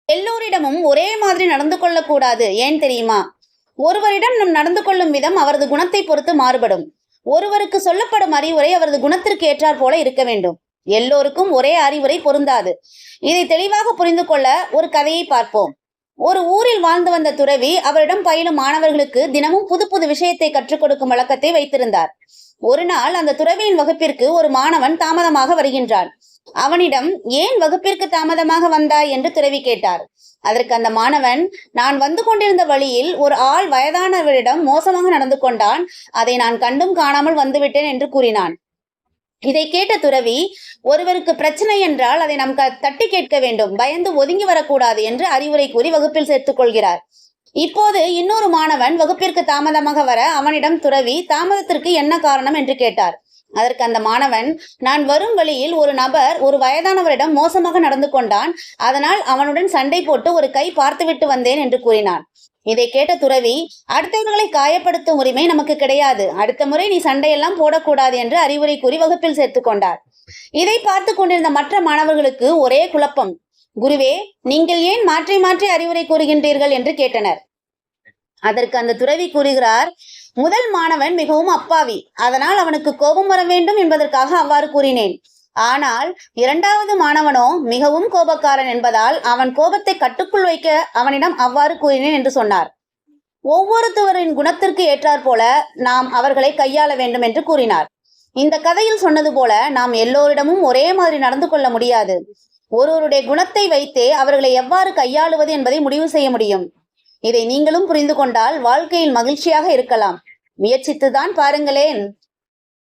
எல்லோரிடமும் ஒரே மாதிரி நடந்து கொள்ளக்கூடாது. ஏன் தெரியுமா? ஒருவரிடம் நம் நடந்து கொள்ளும் விதம் அவரது குணத்தை பொறுத்து மாறுபடும். ஒருவருக்கு சொல்லப்படும் அறிவுரை அவரது குணத்திற்கு ஏற்றாற் போல இருக்க வேண்டும். எல்லோருக்கும் ஒரே அறிவுரை பொருந்தாது. இதை தெளிவாக புரிந்து கொள்ள ஒரு கதையை பார்ப்போம். ஒரு ஊரில் வாழ்ந்து வந்த துறவி அவரிடம் பயிலும் மாணவர்களுக்கு தினமும் புது புது விஷயத்தை கற்றுக் கொடுக்கும் வழக்கத்தை வைத்திருந்தார். ஒரு நாள் அந்த துறவியின் வகுப்பிற்கு ஒரு மாணவன் தாமதமாக வருகின்றான். அவனிடம், ஏன் வகுப்பிற்கு தாமதமாக வந்தாய் என்று துறவி கேட்டார். அதற்கு அந்த மாணவன், நான் வந்து கொண்டிருந்த வழியில் ஒரு ஆள் வயதானவரிடம் மோசமாக நடந்து கொண்டான். அதை நான் கண்டும் காணாமல் வந்துவிட்டேன் என்று கூறினான். இதை கேட்ட துறவி, ஒருவருக்கு பிரச்சனை என்றால் அதை நாம் தட்டி கேட்க வேண்டும், பயந்து ஒதுங்கி வரக்கூடாது என்று அறிவுரை கூறி வகுப்பில் சேர்த்துக் கொள்கிறார். இப்போது இன்னொரு மாணவன் வகுப்பிற்கு தாமதமாக வர அவனிடம் துறவி தாமதத்திற்கு என்ன காரணம் என்று கேட்டார். அதற்கு அந்த மாணவன், நான் வரும் வழியில் ஒரு நபர் ஒரு வயதானவரிடம் மோசமாக நடந்து கொண்டான். அதனால் அவனுடன் சண்டை போட்டு ஒரு கை பார்த்துவிட்டு வந்தேன் என்று கூறினான். இதை கேட்ட துறவி, அடுத்தவர்களை காயப்படுத்தும் உரிமை நமக்கு கிடையாது. அடுத்த முறை நீ சண்டையெல்லாம் போடக்கூடாது என்று அறிவுரை கூறி வகுப்பில் சேர்த்துக் கொண்டார். இதை பார்த்து கொண்டிருந்த மற்ற மாணவர்களுக்கு ஒரே குழப்பம். குருவே, நீங்கள் ஏன் மாற்றி மாற்றி அறிவுரை கூறுகின்றீர்கள் என்று கேட்டனர். அதற்கு அந்த துறவி கூறுகிறார், முதல் மாணவன் மிகவும் அப்பாவி, அதனால் அவனுக்கு கோபம் வர வேண்டும் என்பதற்காக அவ்வாறு கூறினேன். ஆனால் இரண்டாவது மாணவனோ மிகவும் கோபக்காரன் என்பதால் அவன் கோபத்தை கட்டுக்குள் வைக்க அவனிடம் அவ்வாறு கூறினேன் என்று சொன்னார். ஒவ்வொருத்தவரின் குணத்திற்கு ஏற்றாற் போல நாம் அவர்களை கையாள வேண்டும் என்று கூறினார். இந்த கதையில் சொன்னது போல நாம் எல்லோரிடமும் ஒரே மாதிரி நடந்து கொள்ள முடியாது. ஒருவருடைய குணத்தை வைத்தே அவர்களை எவ்வாறு கையாளுவது என்பதை முடிவு செய்ய முடியும். இதை நீங்களும் புரிந்து கொண்டால் வாழ்க்கையில் மகிழ்ச்சியாக இருக்கலாம். முயற்சித்துதான் பாருங்களேன்.